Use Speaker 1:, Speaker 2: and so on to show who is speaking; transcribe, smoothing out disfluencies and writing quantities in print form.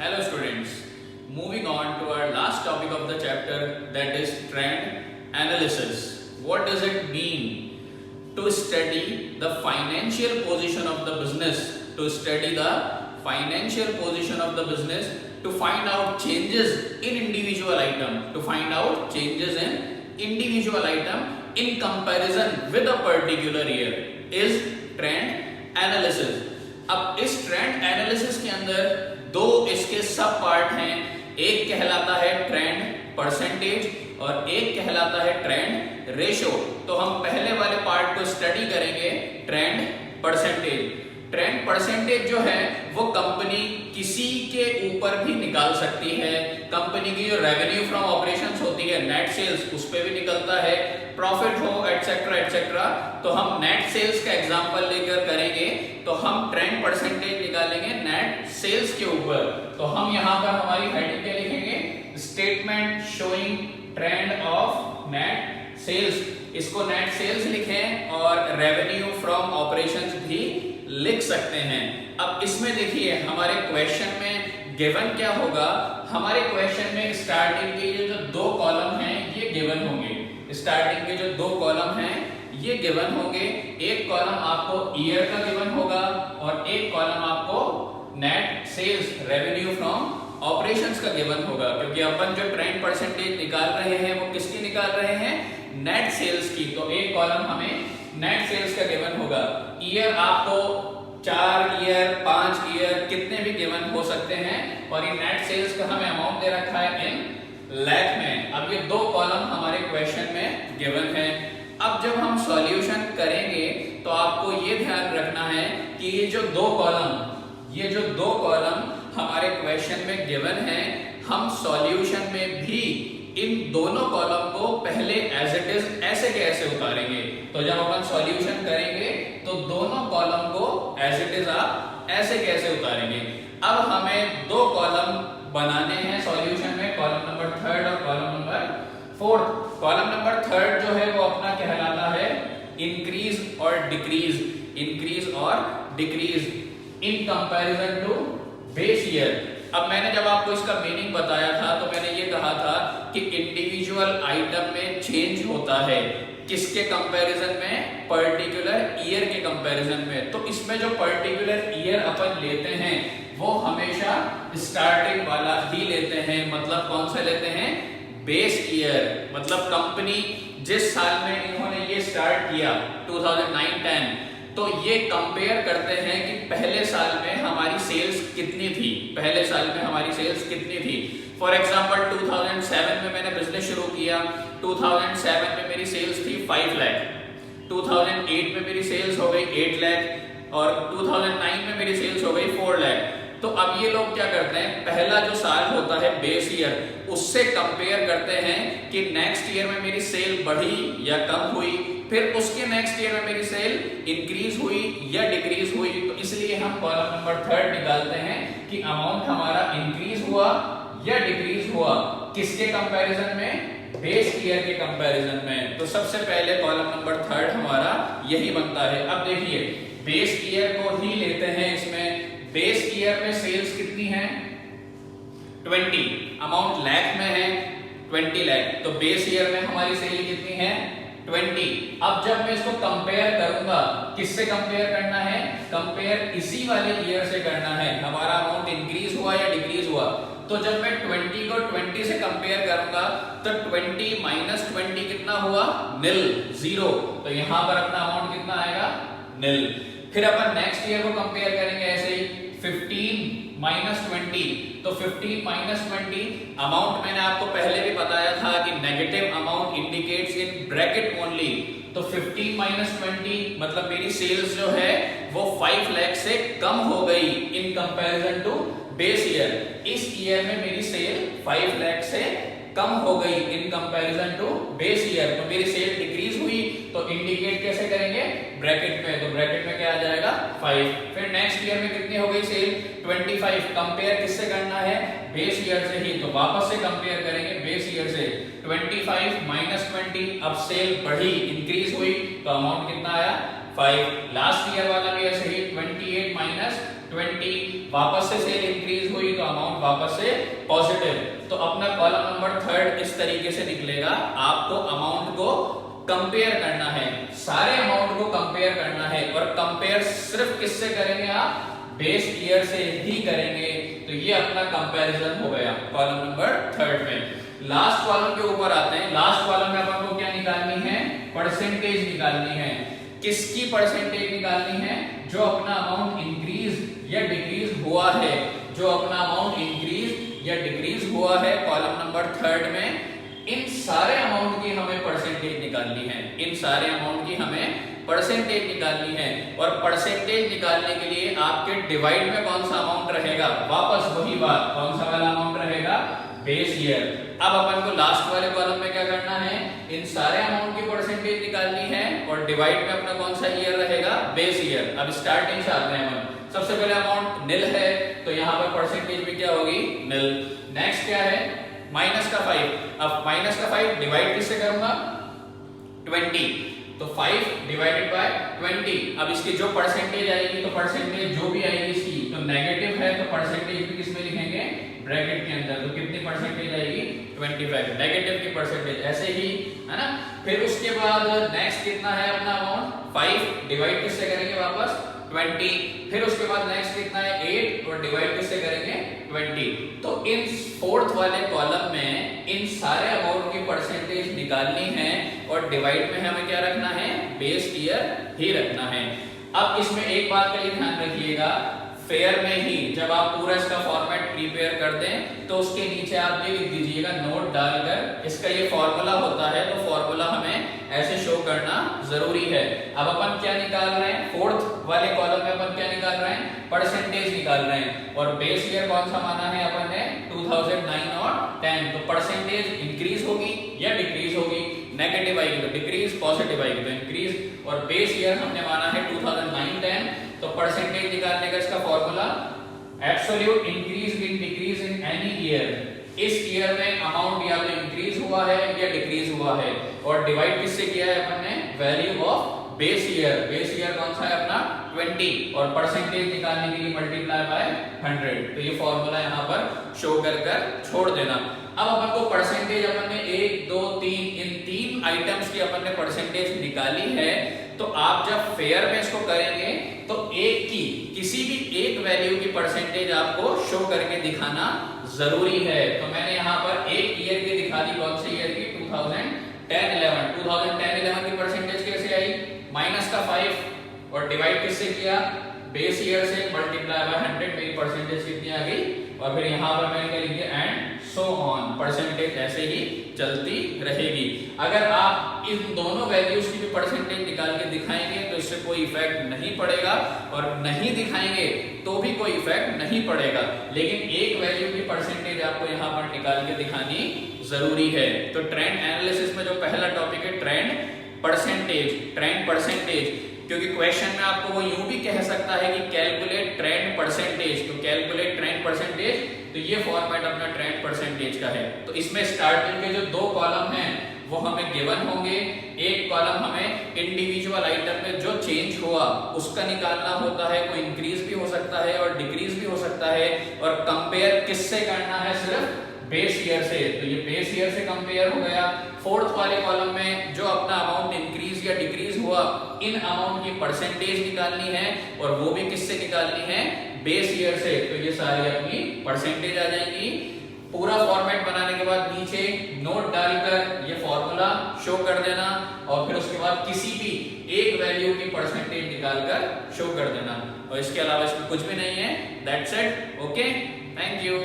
Speaker 1: Hello students, moving on to our last topic of the chapter, that is trend analysis. What does it mean to study the financial position of the business, to find out changes in individual item, in comparison with a particular year is trend analysis. अब इस trend analysis के अंदर दो इसके सब part हैं, एक कहलाता है ट्रेंड परसेंटेज और एक कहलाता है ट्रेंड रेशो। तो हम पहले वाले पार्ट को स्टडी करेंगे, ट्रेंड परसेंटेज। ट्रेंड परसेंटेज जो है वो कंपनी किसी के ऊपर भी निकाल सकती है। कंपनी की जो रेवेन्यू फ्रॉम ऑपरेशंस होती है, नेट सेल्स, उस पे भी निकलता है, प्रॉफिट हो एटसेट्रा एटसेट्रा। तो हम नेट सेल्स का एग्जांपल लेकर करेंगे तो हम ट्रेंड परसेंटेज निकालेंगे नेट सेल्स के ऊपर। तो हम यहाँ पर हमारी हेडिंग क्या लिखेंगे, statement showing trend of net sales. इसको नेट सेल्स लिखें और रेवेन्यू फ्रॉम ऑपरेशंस भी लिख सकते हैं। अब इसमें देखिए हमारे क्वेश्चन में गिवन क्या होगा, हमारे क्वेश्चन में स्टार्टिंग के ये जो दो कॉलम हैं ये गिवन होंगे। स्टार्टिंग के जो दो कॉलम हैं ये गिवन होंगे। एक कॉलम आपको ईयर का गिवन होगा और एक कॉलम आपको net sales revenue from operations का गिवन होगा, क्योंकि अपन जो ट्रेंड परसेंटेज निकाल रहे हैं वो किसकी निकाल रहे हैं, नेट सेल्स की। तो एक कॉलम हमें नेट सेल्स का गिवन होगा। ईयर आपको 4 ईयर 5 ईयर कितने भी गिवन हो सकते हैं और ये नेट सेल्स का हमें अमाउंट दे रखा है इन लाख में। अब ये दो कॉलम हमारे क्वेश्चन में गिवन है। अब जब हम सॉल्यूशन करेंगे तो आपको ये ध्यान रखना है कि ये जो दो कॉलम हमारे क्वेश्चन में गिवन है, हम सॉल्यूशन में भी इन दोनों कॉलम को पहले एज इट इज ऐसे के ऐसे उतारेंगे। तो जब अपन सॉल्यूशन करेंगे तो दोनों कॉलम को एज इट इज आप ऐसे के ऐसे उतारेंगे। अब हमें दो कॉलम बनाने हैं सॉल्यूशन में, कॉलम नंबर 3 और कॉलम नंबर 4। कॉलम नंबर 3 जो है वो अपना कहलाता है इंक्रीज और decrease in comparison to base year. अब मैंने जब आपको इसका मीनिंग बताया था तो मैंने ये कहा था कि इंडिविजुअल आइटम में चेंज होता है, किसके कंपैरिजन में, पर्टिकुलर ईयर के कंपैरिजन में। तो इसमें जो पर्टिकुलर ईयर अपन लेते हैं वो हमेशा स्टार्टिंग वाला ही लेते हैं। मतलब कौन सा लेते हैं, बेस ईयर। मतलब कंपनी जिस साल में इन्होंने ये स्टार्ट किया 2009-10, तो ये कंपेयर करते हैं कि पहले साल में हमारी सेल्स कितनी थी। फॉर एग्जांपल 2007 में मैंने बिजनेस शुरू किया, 2007 में मेरी सेल्स थी 5 लाख, 2008 में मेरी सेल्स हो गई 8 लाख और 2009 में मेरी सेल्स हो गई 4 लाख। तो अब ये लोग क्या करते हैं, पहला जो साल होता है बेस ईयर, उससे कंपेयर करते हैं कि नेक्स्ट ईयर में मेरी सेल बढ़ी या कम हुई, फिर उसके नेक्स्ट ईयर में मेरी सेल इंक्रीज हुई या डिक्रीज हुई। तो इसलिए हम कॉलम नंबर 3 निकालते हैं कि अमाउंट हमारा इंक्रीज हुआ या डिक्रीज हुआ, किसके कंपैरिजन में, बेस ईयर के कंपैरिजन में। तो सबसे पहले कॉलम नंबर 3 हमारा यही बनता है। अब देखिए बेस ईयर को ही लेते हैं। इसमें बेस ईयर में सेल्स कितनी है, 20, अमाउंट लाख में है 20 लाख, तो बेस ईयर में हमारी सेल कितनी है, 20। अब जब मैं इसको कंपेयर करूंगा, किससे कंपेयर करना है, कंपेयर इसी वाले ईयर से करना है, हमारा अमाउंट इंक्रीज हुआ या डिक्रीज हुआ। तो जब मैं 20 को 20 से कंपेयर करूंगा तो 20 माइनस 20 कितना हुआ, निल, 0। तो यहां पर अपना अमाउंट कितना आएगा, निल। फिर अपन नेक्स्ट ईयर को कंपेयर करेंगे ऐसे ही, 15 माइनस 20, तो 15 माइनस 20 अमाउंट मैंने आपको पहले भी बताया था कि negative amount indicates in bracket only. तो 15 माइनस 20 मतलब मेरी सेल्स जो है वो 5 लाख से कम हो गई in comparison to base year. इस ईयर में मेरी सेल 5 लाख से कम हो गई in comparison to base year, तो मेरी सेल डिक्रीज हुई। तो इंडिकेट कैसे करेंगे, ब्रैकेट में, तो ब्रैकेट में क्या आ जाएगा, 5। फिर नेक्स्ट ईयर में कितनी हो गई सेल, 25। कंपेयर किससे करना है, बेस ईयर से ही, तो वापस से कंपेयर करेंगे बेस ईयर से। 25 माइनस 20, अब सेल बढ़ी, इंक्रीज हुई, तो अमाउंट कितना आया, 5। लास्ट ईयर वाला भी ऐसे ही 28 माइनस 20, वापस से सेल इंक्रीज हुई तो अमाउंट वापस से पॉजिटिव। तो अपना कॉलम नंबर थर्ड इस तरीके से निकलेगा। आपको अमाउंट को कंपेयर करना है, सारे अमाउंट को कंपेयर करना है, और कंपेयर सिर्फ किससे करेंगे आप? बेस ईयर से ही करेंगे। तो ये अपना कंपैरिजन हो गया कॉलम नंबर थर्ड में। लास्ट कॉलम के ऊपर आते हैं। लास्ट कॉलम में अपन को क्या निकालनी है? परसेंटेज निकालनी है। किसकी परसेंटेज निकालनी है? जो अपना अमाउंट इंक्रीज या डिक्रीज हुआ है, जो अपना अमाउंट इंक्रीज या डिक्रीज हुआ है कॉलम नंबर थर्ड में, इन सारे अमाउंट की हमें परसेंटेज निकालनी है। इन सारे अमाउंट की हमें परसेंटेज निकालनी है। और परसेंटेज निकालने के लिए आपके डिवाइड में कौन सा अमाउंट रहेगा? वापस वही बात, कौन सा वाला अमाउंट रहेगा? Base year. अब अपन को लास्ट वाले कॉलम में क्या करना है? इन सारे अमाउंट की परसेंटेज निकालनी है, और डिवाइड में अपना कौन सा ईयर रहेगा? Base year. अब स्टार्टिंग से आते हैं हम। सबसे पहले अमाउंट निल है, तो यहाँ पर परसेंटेज भी क्या होगी? निल। नेक्स्ट क्या है? माइनस का 5। अब माइनस का 5 डिवाइड किससे करूंगा? 20। तो 5 डिवाइडेड बाय 20। अब इसकी जो परसेंटेज आएगी, तो परसेंटेज जो भी आएगी इसकी, तो नेगेटिव है तो परसेंटेज भी किसमें लिखेंगे? ब्रैकेट के अंदर। तो कितनी परसेंटेज आएगी? 25, नेगेटिव की परसेंटेज। ऐसे ही है ना। फिर उसके बाद नेक्स्ट कितना है अपना अमाउंट? 5 डिवाइड किससे करेंगे? वापस 20। फिर उसके बाद नेक्स्ट कितना है? 8, और डिवाइड किससे करेंगे? 20। तो इन फोर्थ वाले कॉलम में इन सारे अमाउंट की परसेंटेज निकालनी है, और डिवाइड में हमें क्या रखना है? बेस ईयर ही रखना है। अब इसमें एक बात का ये ध्यान रखिएगा, फेयर में ही जब आप पूरा इसका फॉर्मेट प्रिपेयर कर दें, तो उसके नीचे आप ये लिख दीजिएगा नोट डालकर, इसका ये फॉर्मूला होता है, तो फॉर्मूला हमें ऐसे शो करना जरूरी है। अब अपन क्या निकाल रहे हैं? फोर्थ वाले कॉलम में अपन क्या निकाल रहे हैं? परसेंटेज निकाल रहे हैं। और बेस ईयर कौन सा माना है अपन ने? 2009 और 10। तो परसेंटेज इंक्रीज होगी या डिक्रीज होगी? नेगेटिव आएगी तो डिक्रीज, पॉजिटिव आएगी तो इंक्रीज। और बेस ईयर हमने माना है 2009-10। तो परसेंटेज निकालने का इसका formula, absolute increase in decrease in any year. इस ईयर में अमाउंट या तो इंक्रीज हुआ है या डिक्रीज हुआ है, और डिवाइड किससे किया है अपन ने? Value of base year. Base year कौन सा है अपना? 20, और परसेंटेज निकालने के लिए मल्टीप्लाई बाय 100। तो ये फॉर्मूला यहाँ पर शो कर छोड़ देना। अब अपन को परसेंटेज अपन ने 1, 2, 3 इन 3 आइटम्स की अपन ने परसेंटेज निकाली है। तो आप जब फेयर में इसको करेंगे, तो एक की किसी भी एक वैल्यू की परसेंटेज आपको शो करके दिखाना जरूरी है। तो मैंने यहाँ पर एक ईयर की दिखा दी। कौन से ईयर की? 2010-11। 2010-11 की परसेंटेज कैसे आई? माइनस का 5, और डिवाइड किससे किया? बेस ईयर से, मल्टीप्लाई बाय 100। मेरी परसेंटेज कितनी आ गई? और फिर यहाँ पर मैंने क्या लिख दिया? And so on. परसेंटेज ऐसे ही चलती रहेगी। अगर आप इन दोनों वैल्यूज की भी परसेंटेज निकाल के दिखाएंगे तो इससे कोई इफेक्ट नहीं पड़ेगा, और नहीं दिखाएंगे तो भी कोई इफेक्ट नहीं पड़ेगा। लेकिन एक वैल्यू की परसेंटेज आपको यहाँ पर निकाल के दिखानी जरूरी है। तो ट्रेंड एनालिसिस में जो पहला टॉपिक है ट्रेंड परसेंटेज, क्योंकि क्वेश्चन में आपको वो यूं भी कह सकता है कि कैलकुलेट ट्रेंड परसेंटेज। तो कैलकुलेट ट्रेंड परसेंटेज, तो ये फॉर्मेट अपना ट्रेंड परसेंटेज का है। तो इसमें स्टार्टिंग के जो 2 कॉलम हैं वो हमें गिवन होंगे। एक कॉलम हमें इंडिविजुअल आइटम में जो चेंज हुआ उसका निकालना होता है। कोई इंक्रीज भी हो सकता है और डिक्रीज भी हो सकता है। और कंपेयर किससे करना है? सिर्फ बेस ईयर से। तो ये बेस ईयर से कंपेयर हो गया। फोर्थ वाले कॉलम में जो अपना अमाउंट इंक्रीज या डिक्रीज हुआ, इन अमाउंट की परसेंटेज निकालनी है, और वो भी किससे निकालनी है? बेस ईयर से। तो ये सारी अपनी परसेंटेज आ जाएंगी। पूरा फॉर्मेट बनाने के बाद नीचे नोट डालकर ये फॉर्मूला शो कर देना, और फिर उसके बाद किसी भी एक वैल्यू की परसेंटेज निकालकर शो कर देना। और इसके अलावा इसमें कुछ भी नहीं है। That's it. Okay, thank you.